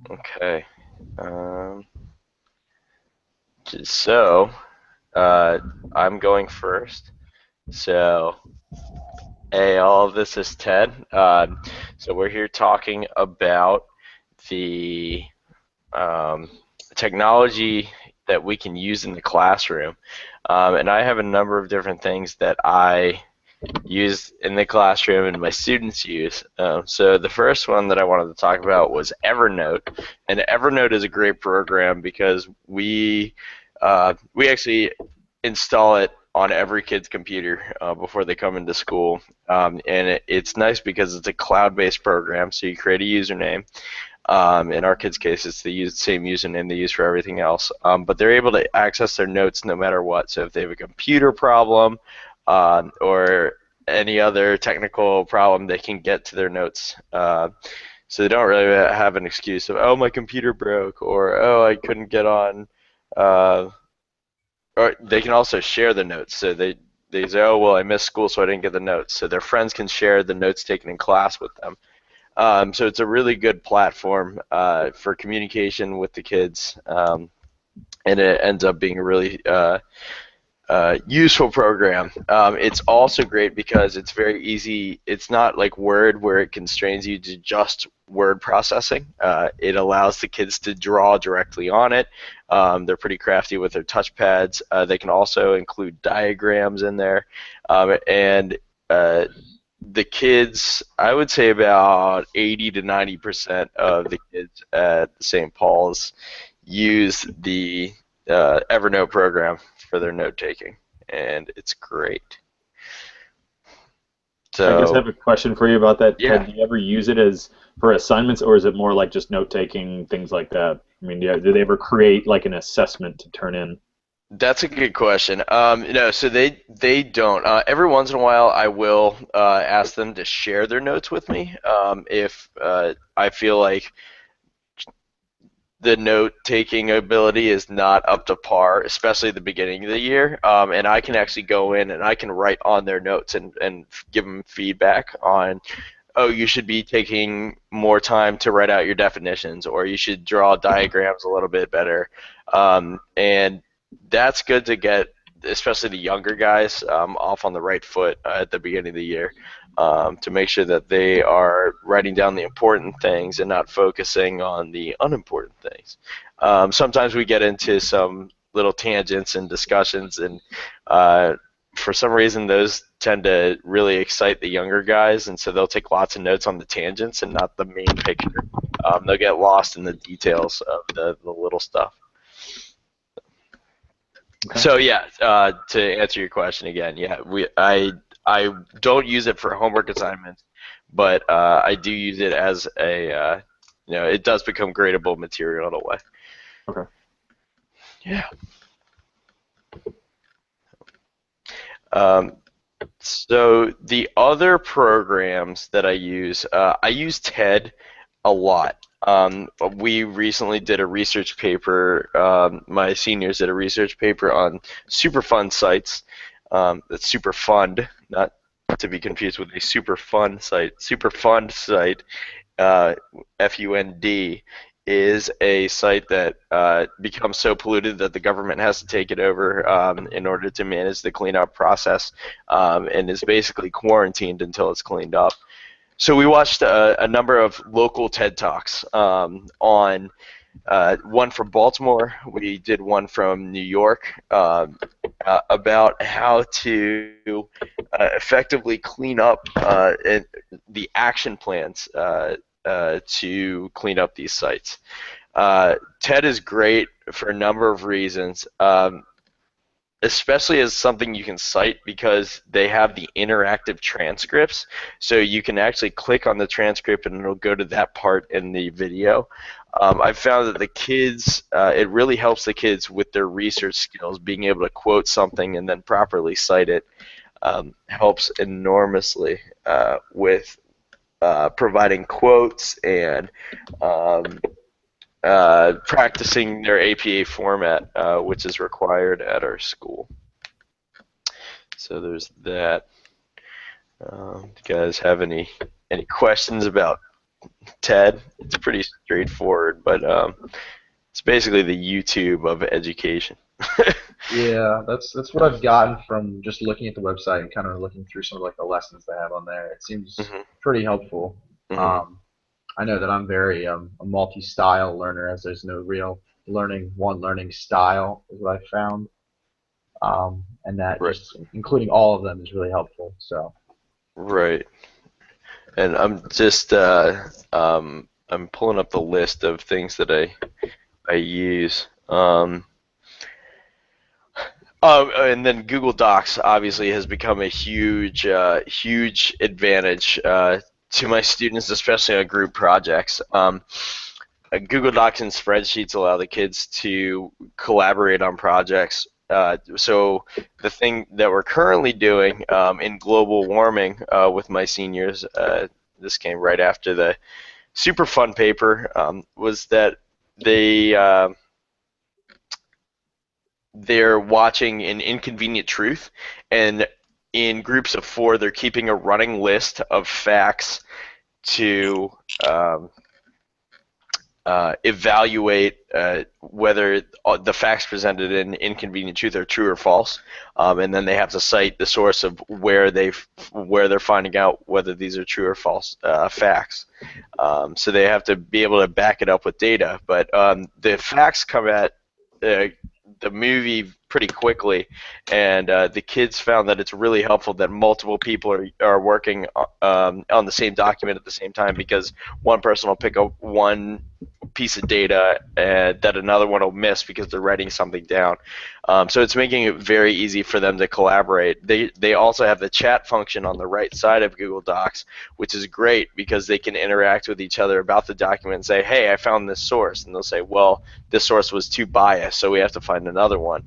Okay. Um, so, uh, I'm going first. So, hey, all of this is Ted. So we're here talking about the um, technology that we can use in the classroom. And I have a number of different things that I use in the classroom and my students use. So the first one that I wanted to talk about was Evernote, and Evernote is a great program because we actually install it on every kid's computer before they come into school, and it's nice because it's a cloud-based program. So you create a username. In our kids' case, it's the same username they use for everything else. But they're able to access their notes no matter what. So if they have a computer problem or any other technical problem, they can get to their notes. So they don't really have an excuse of, oh, my computer broke, or oh, I couldn't get on. Uh, or they can also share the notes. So they say, oh, well, I missed school, so I didn't get the notes. So their friends can share the notes taken in class with them. So it's a really good platform for communication with the kids, and it ends up being a really useful program. It's also great because it's very easy. It's not like Word where it constrains you to just word processing. It allows the kids to draw directly on it. They're pretty crafty with their touchpads. They can also include diagrams in there, and the kids, I would say about 80 to 90% of the kids at St. Paul's use the Evernote program for their note taking, and it's great. I guess I So, have a question for you about that, Ted. yeah, Do you ever use it as for assignments, or is it more like just note taking, things like that? I mean, do they ever create like an assessment to turn in? that's a good question. No, so they don't. Every once in a while, I will ask them to share their notes with me if I feel like the note taking ability is not up to par, especially at the beginning of the year. And I can actually go in and I can write on their notes and give them feedback on, oh, you should be taking more time to write out your definitions, or you should draw diagrams a little bit better. And that's good to get, especially the younger guys, off on the right foot at the beginning of the year, to make sure that they are writing down the important things and not focusing on the unimportant things. Sometimes we get into some little tangents and discussions, and for some reason those tend to really excite the younger guys, and so they'll take lots of notes on the tangents and not the main picture. They'll get lost in the details of the little stuff. Okay. So yeah, to answer your question again, yeah, I don't use it for homework assignments, but I do use it as a it does become gradable material in a way. Okay. Yeah. Um, so the other programs that I use TED a lot. We recently did a research paper. My seniors did a research paper on Superfund sites. That's Superfund, not to be confused with a Superfund site. Superfund site, uh, FUND, is a site that becomes so polluted that the government has to take it over in order to manage the cleanup process, and is basically quarantined until it's cleaned up. So we watched a number of local TED Talks on one from Baltimore. We did one from New York about how to effectively clean up and the action plans to clean up these sites. TED is great for a number of reasons. Especially as something you can cite because they have the interactive transcripts. So you can actually click on the transcript and it'll go to that part in the video. I've found that the kids, it really helps the kids with their research skills. Being able to quote something and then properly cite it helps enormously with providing quotes and um, practicing their APA format, which is required at our school. So there's that. Do you guys have any questions about TED. It's pretty straightforward, but it's basically the YouTube of education. Yeah, that's what I've gotten from just looking at the website and kind of looking through some of like the lessons they have on there. It seems Hmm. pretty helpful. Hmm. Um, I know that I'm very a multi-style learner, as there's no real one learning style is what I found, and that Right, just including all of them is really helpful. So right. And I'm pulling up the list of things that I use. Oh, and then Google Docs obviously has become a huge advantage to my students, especially on group projects. Google Docs and spreadsheets allow the kids to collaborate on projects. So the thing that we're currently doing in global warming with my seniors, this came right after the super fun paper, was that they they're watching an Inconvenient Truth, and in groups of four, they're keeping a running list of facts to um, evaluate whether the facts presented in Inconvenient Truth are true or false, and then they have to cite the source of where they're finding out whether these are true or false facts. So they have to be able to back it up with data, but the facts come at uh, the movie pretty quickly, and the kids found that it's really helpful that multiple people are working on the same document at the same time, because one person will pick up one piece of data that another one will miss because they're writing something down. So it's making it very easy for them to collaborate. They also have the chat function on the right side of Google Docs, which is great because they can interact with each other about the document and say, hey, I found this source. And they'll say, well, this source was too biased, so we have to find another one.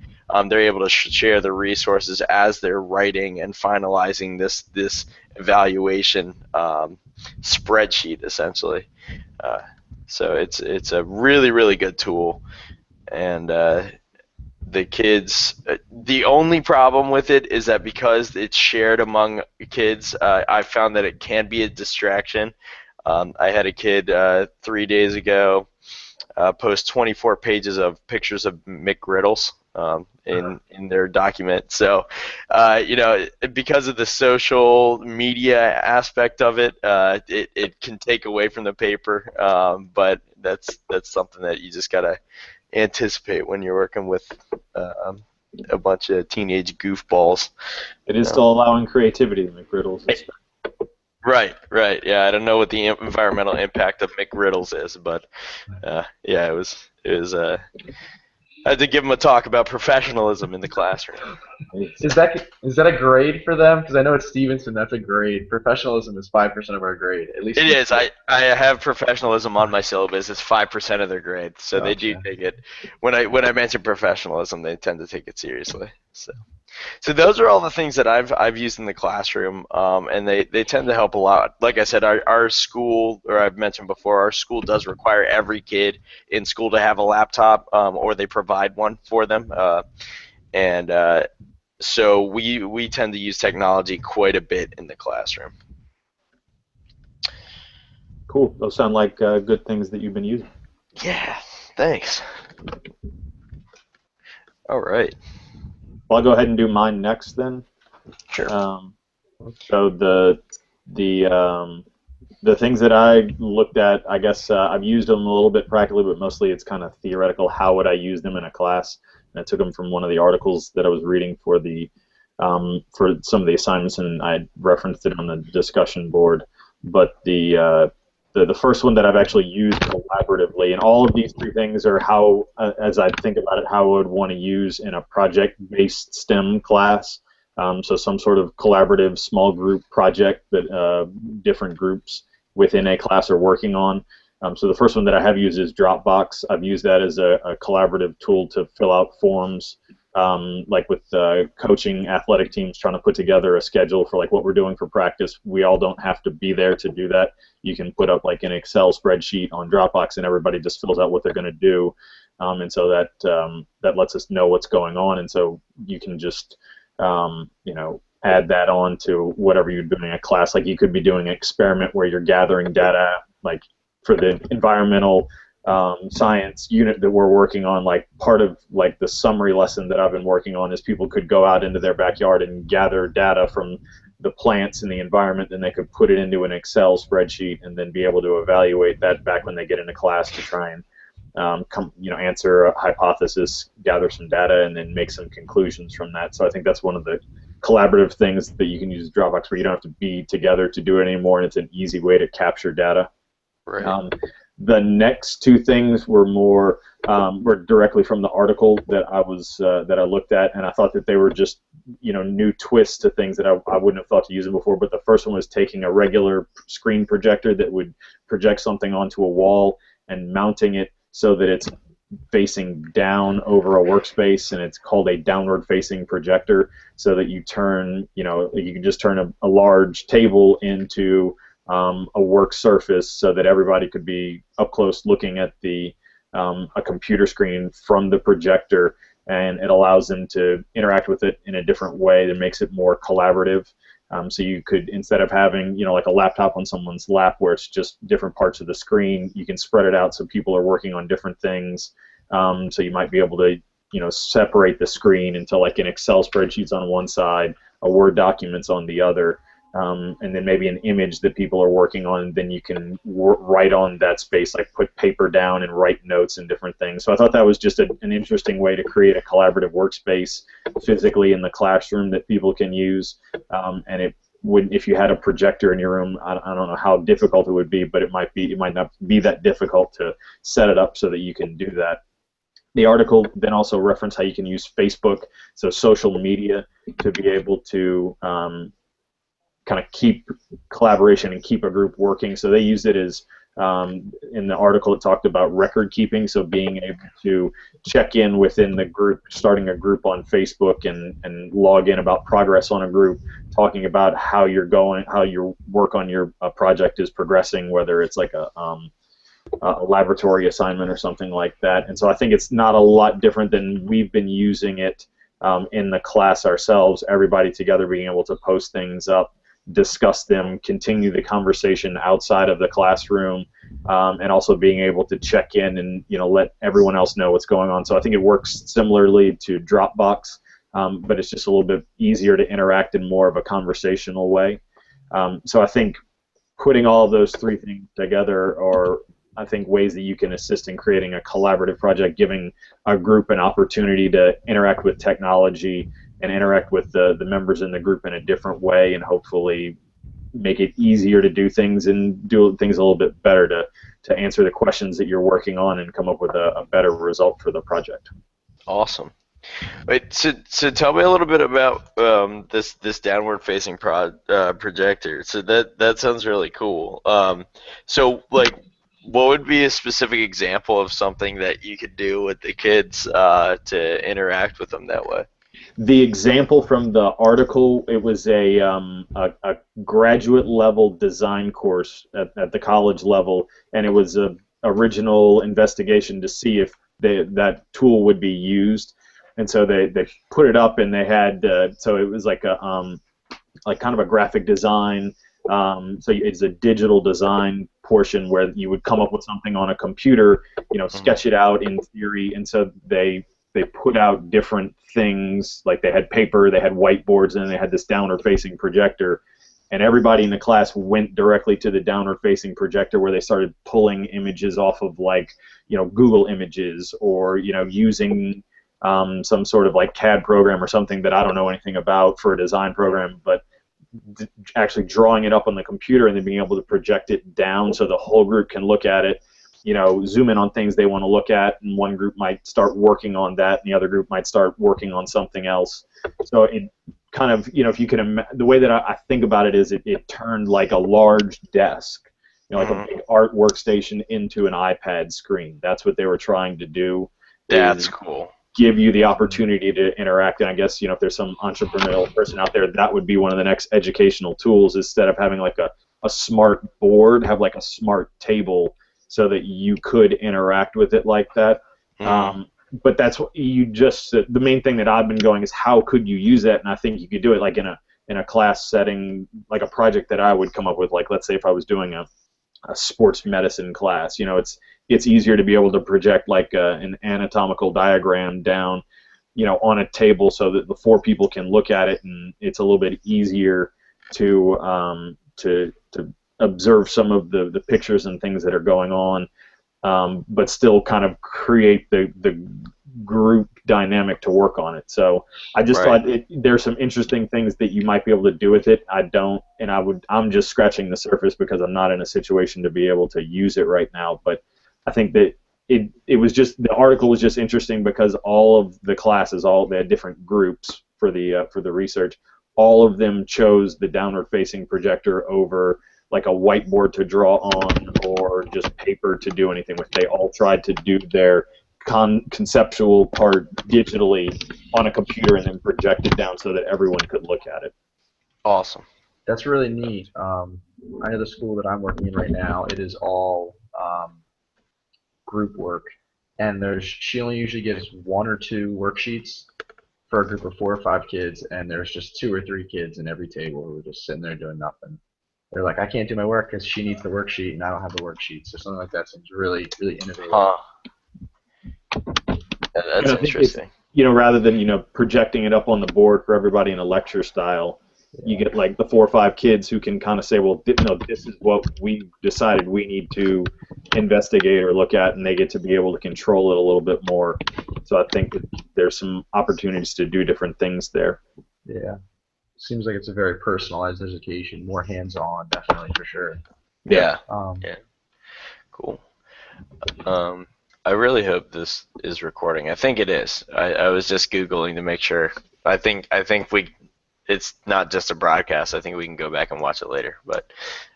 They're able to share the resources as they're writing and finalizing this evaluation spreadsheet, essentially. Uh, so it's a really good tool, and the kids. The only problem with it is that because it's shared among kids, I found that it can be a distraction. I had a kid 3 days ago post 24 pages of pictures of McGriddles in their document. So, because of the social media aspect of it, it can take away from the paper. But that's something that you just gotta anticipate when you're working with um, a bunch of teenage goofballs. It You is know. still allowing creativity in McGriddles. Right, right. Yeah, I don't know what the environmental impact of McGriddles is, but yeah, it was. I had to give him a talk about professionalism in the classroom. is that a grade for them? Because I know at Stevenson that's a grade. Professionalism is 5% of our grade, at least It in the is. I, school. I have professionalism on my syllabus. It's 5% of their grade, so they do Gotcha. take it. When I mention professionalism, they tend to take it seriously. So those are all the things that I've used in the classroom, and they tend to help a lot. Like I said, our school, or I've mentioned before, our school does require every kid in school to have a laptop, or they provide one for them, and so we tend to use technology quite a bit in the classroom. Cool. Those sound like good things that you've been using. Yeah, thanks. All right. Well, I'll go ahead and do mine next then. Sure. Um, so the the things that I looked at, I guess I've used them a little bit practically, but mostly it's kind of theoretical. How would I use them in a class? And I took them from one of the articles that I was reading for some of the assignments, and I referenced it on the discussion board. But the first one that I've actually used collaboratively, and all of these three things are how, as I think about it, how I would want to use in a project-based STEM class. So some sort of collaborative small group project that different groups within a class are working on. So the first one that I have used is Dropbox. I've used that as a collaborative tool to fill out forms, like with coaching athletic teams trying to put together a schedule for like what we're doing for practice. We all don't have to be there to do that. You can put up like an Excel spreadsheet on Dropbox, and everybody just fills out what they're going to do, and so that lets us know what's going on, and so you can just add that on to whatever you're doing in a class. Like you could be doing an experiment where you're gathering data like for the environmental science unit that we're working on, like part of like the summary lesson that I've been working on is people could go out into their backyard and gather data from the plants and the environment, then they could put it into an Excel spreadsheet and then be able to evaluate that back when they get into class to try and answer a hypothesis, gather some data, and then make some conclusions from that. So I think that's one of the collaborative things that you can use Dropbox, where you don't have to be together to do it anymore, and it's an easy way to capture data. Right. The next two things were more were directly from the article that I looked at, and I thought that they were just new twists to things that I wouldn't have thought to use them before. But the first one was taking a regular screen projector that would project something onto a wall and mounting it so that it's facing down over a workspace, and it's called a downward facing projector, so that you turn, you can just turn a large table into a work surface so that everybody could be up close looking at a computer screen from the projector, and it allows them to interact with it in a different way that makes it more collaborative. So you could, instead of having like a laptop on someone's lap where it's just different parts of the screen, you can spread it out so people are working on different things. So you might be able to separate the screen into like an Excel spreadsheets on one side, a Word documents on the other, and then maybe an image that people are working on, and then you can write on that space, like put paper down and write notes and different things. So I thought that was just an interesting way to create a collaborative workspace physically in the classroom that people can use. And it would, if you had a projector in your room, I don't know how difficult it would be, but it might not be that difficult to set it up so that you can do that. The article then also referenced how you can use Facebook, so social media, to be able to kind of keep collaboration and keep a group working. So they used it as, in the article it talked about record keeping, so being able to check in within the group, starting a group on Facebook and log in about progress on a group, talking about how you're going, how your work on your project is progressing, whether it's like a laboratory assignment or something like that. And so I think it's not a lot different than we've been using it in the class ourselves, everybody together being able to post things up, discuss them, continue the conversation outside of the classroom, and also being able to check in and let everyone else know what's going on. So I think it works similarly to Dropbox, but it's just a little bit easier to interact in more of a conversational way. So I think putting all of those three things together are, I think, ways that you can assist in creating a collaborative project, giving a group an opportunity to interact with technology and interact with the members in the group in a different way, and hopefully make it easier to do things and do things a little bit better to answer the questions that you're working on and come up with a better result for the project. Awesome. Wait, so tell me a little bit about this downward facing projector. So that sounds really cool. So like, what would be a specific example of something that you could do with the kids to interact with them that way? The example from the article, it was a graduate level design course at the college level, and it was a original investigation to see if that tool would be used. And so they put it up, and they had so it was like a kind of a graphic design. So it's a digital design portion where you would come up with something on a computer, sketch it out in theory, and so they put out different things, like they had paper, they had whiteboards, and they had this downward-facing projector, and everybody in the class went directly to the downward-facing projector where they started pulling images off of like, Google Images, or using some sort of like CAD program or something that I don't know anything about for a design program, but actually drawing it up on the computer and then being able to project it down so the whole group can look at it, zoom in on things they want to look at, and one group might start working on that, and the other group might start working on something else. So it kind of, if you can, the way that I think about it is it turned like a large desk, like a big art workstation into an iPad screen. That's what they were trying to do. That's cool. Give you the opportunity to interact, and I guess if there's some entrepreneurial person out there, that would be one of the next educational tools. Instead of having like a smart board, have like a smart table so that you could interact with it like that. But that's what you just, the main thing that I've been going is how could you use that, and I think you could do it like in a class setting, like a project that I would come up with, like let's say if I was doing a sports medicine class. You know, it's easier to be able to project like an anatomical diagram down, you know, on a table so that the four people can look at it, and it's a little bit easier to observe some of the pictures and things that are going on, but still kind of create the group dynamic to work on it. So I just Right. thought there's some interesting things that you might be able to do with it. I don't, and I'm just scratching the surface because I'm not in a situation to be able to use it right now. But I think that it was just, the article was just interesting because all of the classes, they had different groups for the research. All of them chose the downward facing projector over like a whiteboard to draw on or just paper to do anything with. They all tried to do their conceptual part digitally on a computer and then project it down so that everyone could look at it. Awesome. That's really neat. I know the school that I'm working in right now, it is all group work, and she only usually gives 1 or 2 worksheets for a group of 4 or 5 kids, and there's just 2 or 3 kids in every table who are just sitting there doing nothing. They're like, I can't do my work because she needs the worksheet and I don't have the worksheet. So something like that seems really, really innovative. Huh. That's I think interesting. you know, rather than, you know, projecting it up on the board for everybody in a lecture style, you get like the 4 or 5 kids who can kind of say, well, no, this is what we decided we need to investigate or look at, and they get to be able to control it a little bit more. So I think that there's some opportunities to do different things there. Yeah. Seems like it's a very personalized education, more hands-on, definitely, for sure. Yeah. Um, Yeah. Cool. I really hope this is recording. I think it is. I was just Googling to make sure. I think it's not just a broadcast. I think we can go back and watch it later. But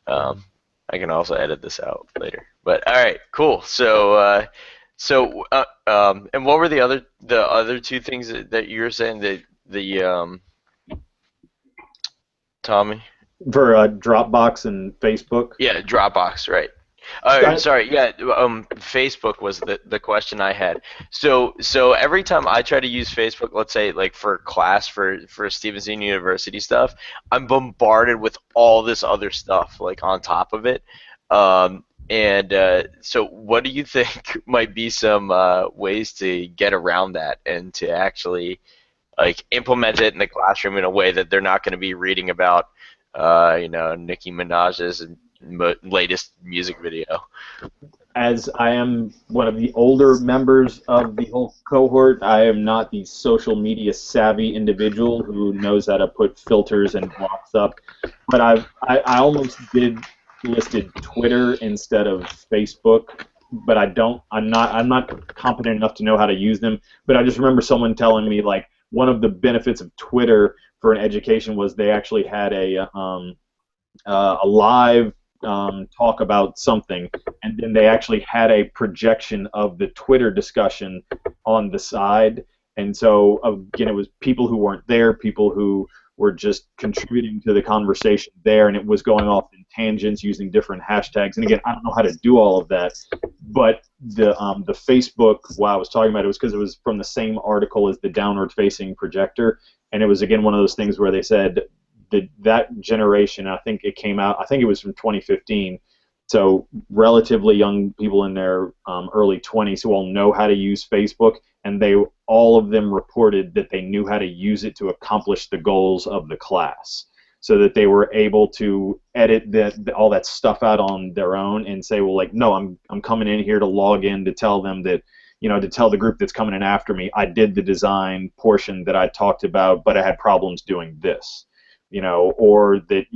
I can also edit this out later. But all right, cool. So and what were the other 2 things that you were saying, the Tommy? For Dropbox and Facebook. Yeah, Dropbox, right. Sorry, yeah. Facebook was the question I had. So every time I try to use Facebook, let's say like for class for Stevenson University stuff, I'm bombarded with all this other stuff like on top of it. So what do you think might be some ways to get around that and to actually like implement it in the classroom in a way that they're not going to be reading about, Nicki Minaj's latest music video? As I am one of the older members of the whole cohort, I am not the social media savvy individual who knows how to put filters and blocks up. But I almost listed Twitter instead of Facebook, but I'm not competent enough to know how to use them. But I just remember someone telling me like one of the benefits of Twitter for an education was they actually had a live talk about something, and then they actually had a projection of the Twitter discussion on the side. And so again, it was people who weren't there, people who were just contributing to the conversation there, and it was going off in tangents using different hashtags. And again, I don't know how to do all of that, but the Facebook, while I was talking about it, was because it was from the same article as the downward facing projector, and it was again one of those things where they said that generation, I think it came out, I think it was from 2015, so relatively young people in their early 20s who all know how to use Facebook, and all of them reported that they knew how to use it to accomplish the goals of the class, so that they were able to edit all that stuff out on their own and say, well, like, no, I'm coming in here to log in to tell them that, to tell the group that's coming in after me, I did the design portion that I talked about, but I had problems doing this. Or that,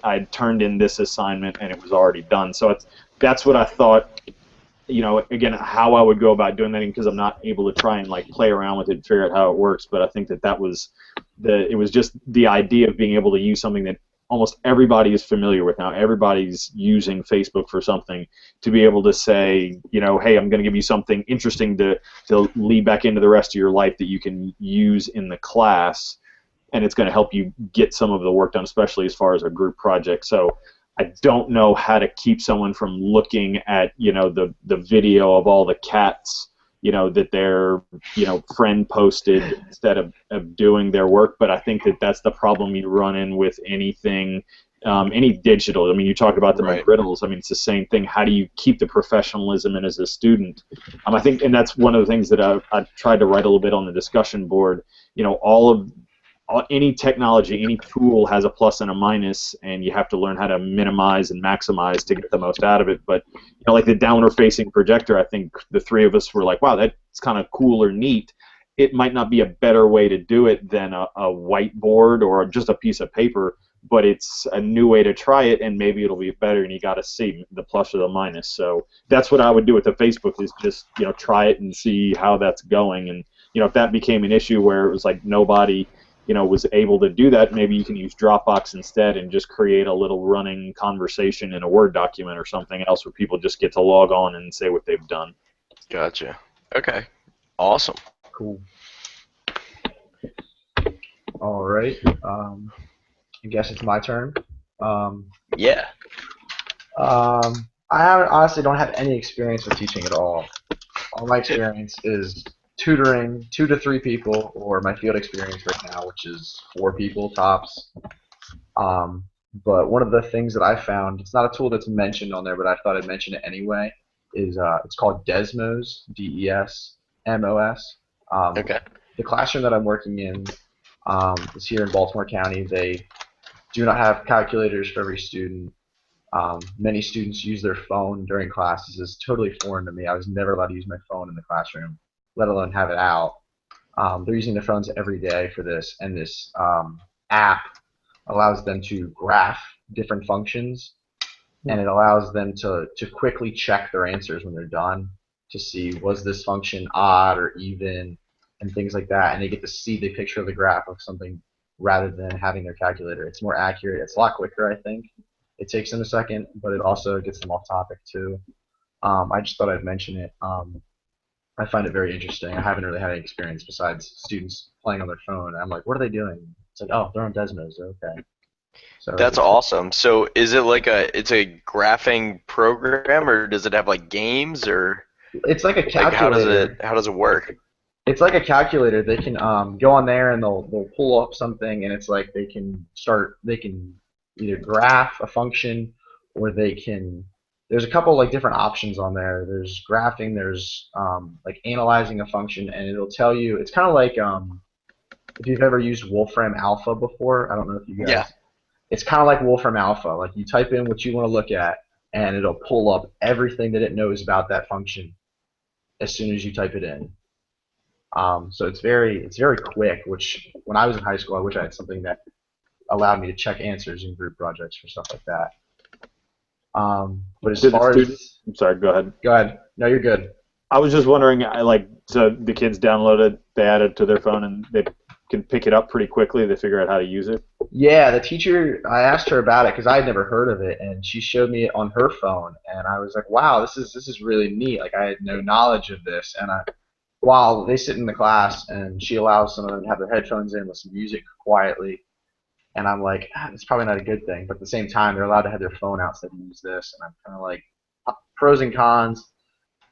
I turned in this assignment and it was already done. So that's what I thought, again, how I would go about doing that, because I'm not able to try and like play around with it and figure out how it works. But I think that was it was just the idea of being able to use something that almost everybody is familiar with now. Everybody's using Facebook for something, to be able to say, hey, I'm going to give you something interesting to lead back into the rest of your life that you can use in the class, and it's going to help you get some of the work done, especially as far as a group project. So I don't know how to keep someone from looking at, the video of all the cats, that their, friend posted instead of doing their work. But I think that that's the problem you run in with anything any digital. I mean, you talked about the Right. McGriddles. I mean, it's the same thing. How do you keep the professionalism in as a student? I think, and that's one of the things that I tried to write a little bit on the discussion board. Any technology, any tool has a plus and a minus, and you have to learn how to minimize and maximize to get the most out of it. But like the downward-facing projector, I think the three of us were like, "Wow, that's kind of cool or neat." It might not be a better way to do it than a whiteboard or just a piece of paper, but it's a new way to try it, and maybe it'll be better. And you got to see the plus or the minus. So that's what I would do with the Facebook, is just try it and see how that's going. And if that became an issue where it was like nobody was able to do that, maybe you can use Dropbox instead and just create a little running conversation in a Word document or something else where people just get to log on and say what they've done. Gotcha. Okay. Awesome. Cool. All right. I guess it's my turn. Yeah. Honestly don't have any experience with teaching at all. All my experience is tutoring 2 to 3 people, or my field experience right now, which is 4 people tops. But one of the things that I found, it's not a tool that's mentioned on there, but I thought I'd mention it anyway, is it's called Desmos, Desmos. Okay. The classroom that I'm working in is here in Baltimore County. They do not have calculators for every student. Many students use their phone during classes. It's totally foreign to me. I was never allowed to use my phone in the classroom, let alone have it out. They're using their phones every day for this, and this app allows them to graph different functions, and it allows them to quickly check their answers when they're done to see, was this function odd or even, and things like that. And they get to see the picture of the graph of something rather than having their calculator. It's more accurate. It's a lot quicker, I think. It takes them a second, but it also gets them off topic too. I just thought I'd mention it. I find it very interesting. I haven't really had any experience besides students playing on their phone. I'm like, what are they doing? It's like, oh, they're on Desmos. Okay. So That's awesome. So is it like it's a graphing program, or does it have like games, or it's like a like calculator. how does it work? It's like a calculator. They can go on there and they'll pull up something, and it's like they can either graph a function, or they can. There's a couple like different options on there. There's graphing. There's like analyzing a function, and it'll tell you. It's kind of like if you've ever used Wolfram Alpha before. I don't know if you Yeah. guys. It's kind of like Wolfram Alpha. Like you type in what you want to look at, and it'll pull up everything that it knows about that function as soon as you type it in. So it's very quick. Which when I was in high school, I wish I had something that allowed me to check answers in group projects for stuff like that. But as Did the far students? as I'm sorry. Go ahead. go ahead. No, you're good. I was just wondering, so the kids download it, they add it to their phone, and they can pick it up pretty quickly. They figure out how to use it. Yeah, the teacher. I asked her about it because I had never heard of it, and she showed me it on her phone, and I was like, "Wow, this is really neat." Like I had no knowledge of this, and while they sit in the class, and she allows some of them to have their headphones in with some music quietly, and I'm like, it's probably not a good thing, but at the same time, they're allowed to have their phone out so they can use this, and I'm kind of like, pros and cons.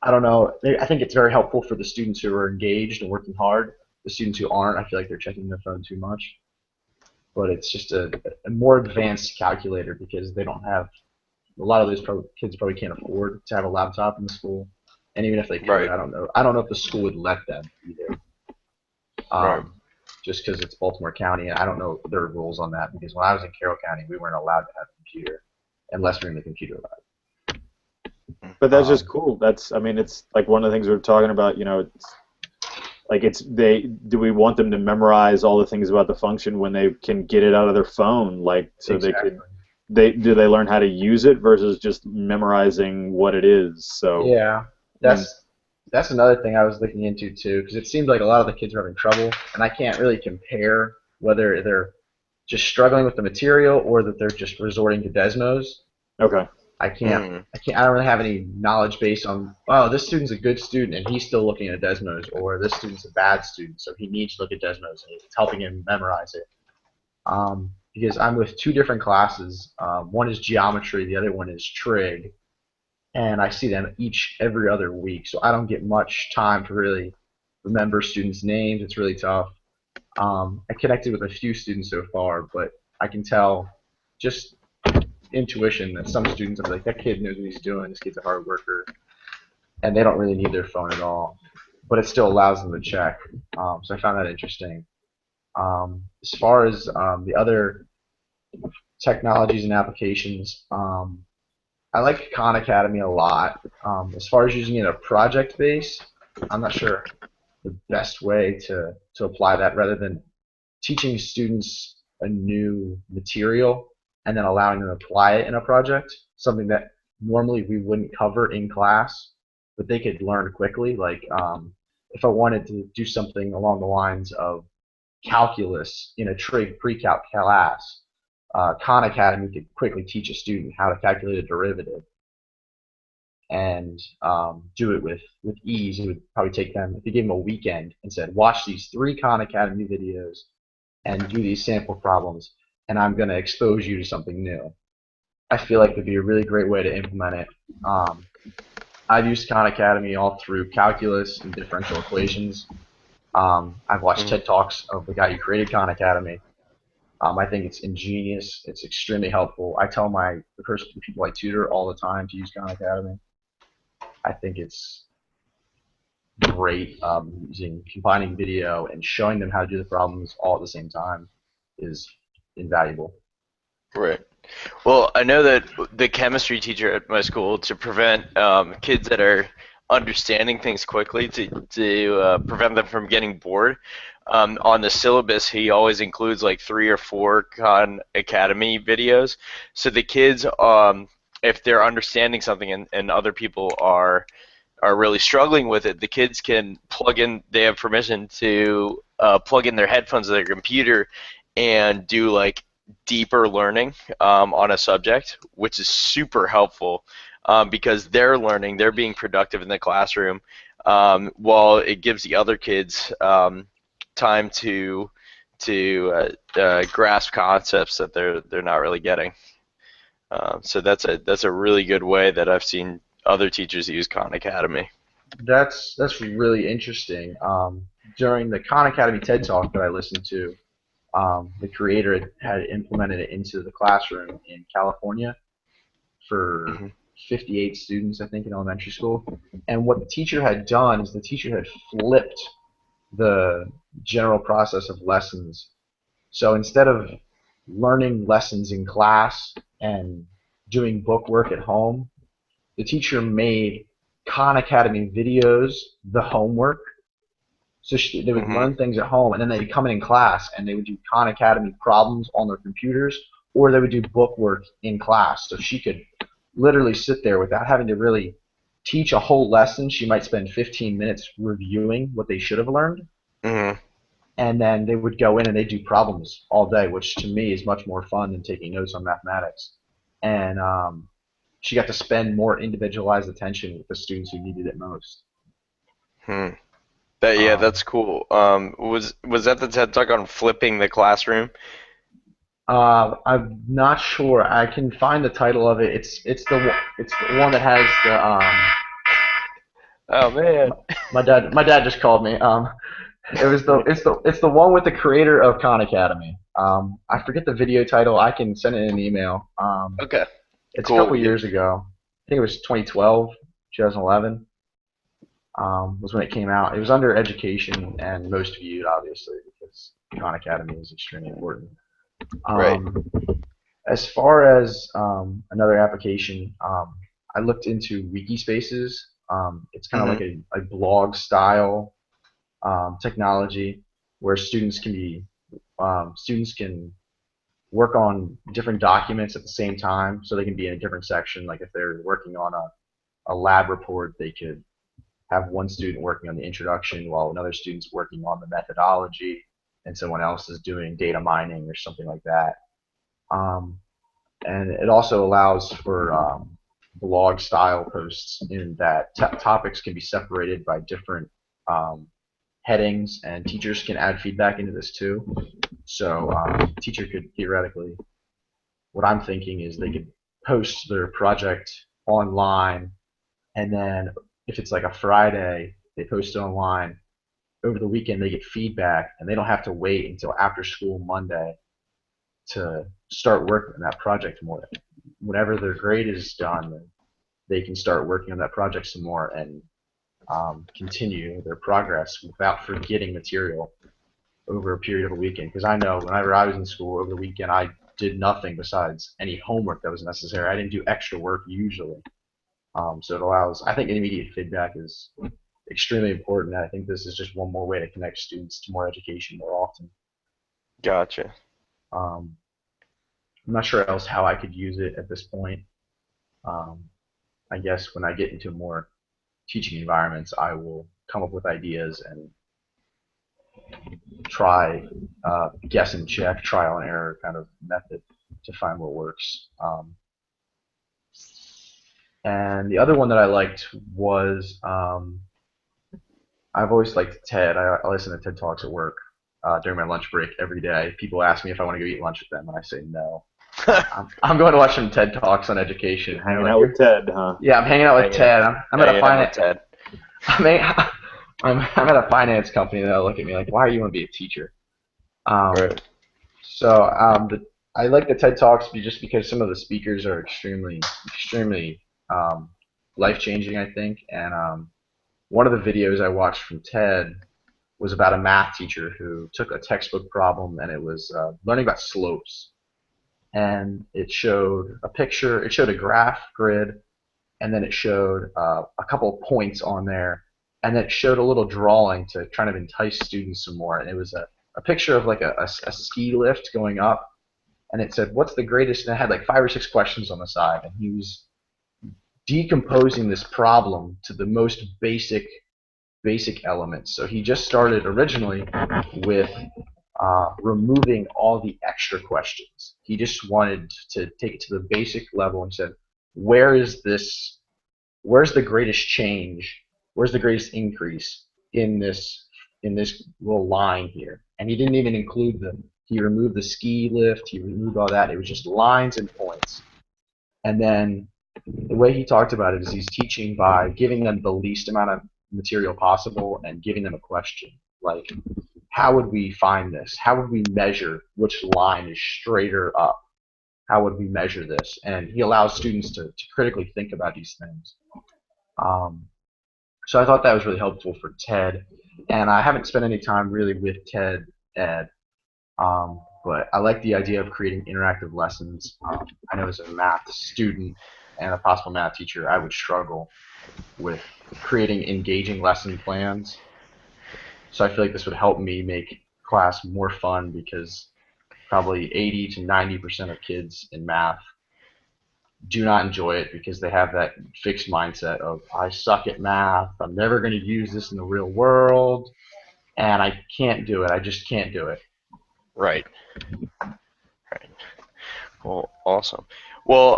I don't know. I think it's very helpful for the students who are engaged and working hard. The students who aren't, I feel like they're checking their phone too much. But it's just a more advanced calculator because they don't have a lot of those kids probably can't afford to have a laptop in the school, and even if they could, Right. I don't know. I don't know if the school would let them either. Right. Just because it's Baltimore County, and I don't know their rules on that because when I was in Carroll County, we weren't allowed to have a computer unless we were in the computer lab. But that's just cool. I mean, it's like one of the things we were talking about. It's like do we want them to memorize all the things about the function when they can get it out of their phone, like so Exactly. do they learn how to use it versus just memorizing what it is? So Yeah, I mean, that's another thing I was looking into too, because it seemed like a lot of the kids were having trouble, and I can't really compare whether they're just struggling with the material or that they're just resorting to Desmos. okay. I don't really have any knowledge based on, oh, this student's a good student and he's still looking at Desmos, or this student's a bad student, so he needs to look at Desmos and it's helping him memorize it. Because I'm with 2 different classes. One is geometry, the other one is trig, and I see them every other week, so I don't get much time to really remember students' names. It's really tough. I connected with a few students so far, but I can tell just intuition that some students are like, that kid knows what he's doing. This kid's a hard worker, and they don't really need their phone at all, but it still allows them to check. So I found that interesting. As far as the other technologies and applications, I like Khan Academy a lot. As far as using it in a project base, I'm not sure the best way to apply that rather than teaching students a new material and then allowing them to apply it in a project, something that normally we wouldn't cover in class, but they could learn quickly. Like if I wanted to do something along the lines of calculus in a trig pre-calc class, Khan Academy could quickly teach a student how to calculate a derivative and do it with ease. It would probably take them, if you gave them a weekend and said, watch these 3 Khan Academy videos and do these sample problems, and I'm going to expose you to something new. I feel like it would be a really great way to implement it. I've used Khan Academy all through calculus and differential equations. I've watched TED Talks of the guy who created Khan Academy. I think it's ingenious. It's extremely helpful. I tell the people I tutor all the time to use Khan Academy. I think it's great. Combining video and showing them how to do the problems all at the same time is invaluable. Right. Well, I know that the chemistry teacher at my school, to prevent kids that are understanding things quickly, to prevent them from getting bored, on the syllabus he always includes like 3 or 4 Khan Academy videos, so the kids, if they're understanding something and other people are really struggling with it, the kids can plug in. They have permission to plug in their headphones to their computer and do like deeper learning on a subject, which is super helpful because they're learning, they're being productive in the classroom, while it gives the other kids time to grasp concepts that they're not really getting. So that's a really good way that I've seen other teachers use Khan Academy. That's really interesting. During the Khan Academy TED Talk that I listened to, the creator had implemented it into the classroom in California for Hmm. 58 students, I think, in elementary school. And what the teacher had done is the teacher had flipped the general process of lessons. So instead of learning lessons in class and doing book work at home, the teacher made Khan Academy videos the homework. So they would Hmm. learn things at home, and then they'd come in class, and they would do Khan Academy problems on their computers, or they would do book work in class. So she could literally sit there without having to really teach a whole lesson. She might spend 15 minutes reviewing what they should have learned, Hmm. and then they would go in and they'd do problems all day, which to me is much more fun than taking notes on mathematics. And she got to spend more individualized attention with the students who needed it most. Hmm. Yeah, Um, that's cool. Was that the TED Talk on flipping the classroom? I'm not sure. I can find the title of it. It's the one that has the Oh man. my dad just called me. It's the one with the creator of Khan Academy. I forget the video title. I can send it in an email. Okay. It's a Cool. couple years ago. I think it was 2012, 2011. Was when it came out. It was under education and most viewed, obviously, because Khan Academy is extremely important. Right. Um, as far as another application, I looked into wiki spaces. It's kind of Hmm. like a blog style technology where students can work on different documents at the same time, so they can be in a different section. Like if they're working on a lab report, they could have one student working on the introduction while another student's working on the methodology, and someone else is doing data mining or something like that. Um, and it also allows for blog style posts in that topics can be separated by different um, headings, and teachers can add feedback into this too. So a teacher could theoretically, what I'm thinking is they could post their project online, and then if it's like a Friday, they post it online. Over the weekend, they get feedback, and they don't have to wait until after school Monday to start working on that project more. whenever their grade is done, they can start working on that project some more and continue their progress without forgetting material over a period of a weekend. Because I know whenever I was in school over the weekend, I did nothing besides any homework that was necessary. I didn't do extra work usually. So it allows, I think immediate feedback is extremely important. And I think this is just one more way to connect students to more education more often. Gotcha. I'm not sure else how I could use it at this point. Um, I guess when I get into more teaching environments, I will come up with ideas and try guess and check, trial and error kind of method to find what works. And the other one that I liked was I've always liked TED. I listen to TED Talks at work during my lunch break every day. People ask me if I want to go eat lunch with them, and I say no. I'm going to watch some TED Talks on education. Hanging out with Ted, huh? Yeah, I'm hanging out with Ted. I'm at a finance. Ted. I'm at a finance company, and they'll look at me like, "Why do you want to be a teacher?" Right. So I like the TED Talks just because some of the speakers are extremely life changing, I think. And one of the videos I watched from TED was about a math teacher who took a textbook problem, and it was learning about slopes. And it showed a picture, it showed a graph grid, and then it showed a couple of points on there, and then it showed a little drawing to kind of entice students some more. And it was a picture of like a ski lift going up, and it said, "What's the greatest?" And it had like 5 or 6 questions on the side, and he was decomposing this problem to the most basic elements. So he just started originally with removing all the extra questions. He just wanted to take it to the basic level and said, where's the greatest change? Where's the greatest increase in this little line here? And he didn't even include them. He removed the ski lift. He removed all that. It was just lines and points. And then the way he talked about it is he's teaching by giving them the least amount of material possible and giving them a question. Like, how would we find this? How would we measure which line is straighter up? How would we measure this? And he allows students to critically think about these things. So I thought that was really helpful for TED. And I haven't spent any time really with TED Ed, but I like the idea of creating interactive lessons. I know as a math student and a possible math teacher, I would struggle with creating engaging lesson plans. So I feel like this would help me make class more fun because probably 80 to 90% of kids in math do not enjoy it because they have that fixed mindset of, I suck at math, I'm never going to use this in the real world, and I can't do it. I just can't do it. Right. Right. Well, awesome. Well,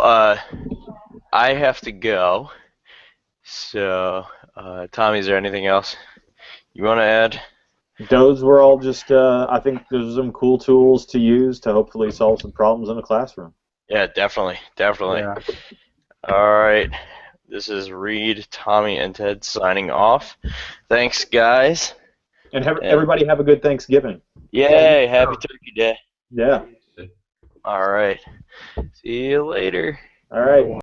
I have to go. So, Tommy, is there anything else you want to add? Those were all just, I think those are some cool tools to use to hopefully solve some problems in the classroom. Yeah, definitely. Yeah. All right. This is Reid, Tommy, and Ted signing off. Thanks, guys. And everybody have a good Thanksgiving. Yay, happy Turkey Day. Yeah. All right. See you later. All right.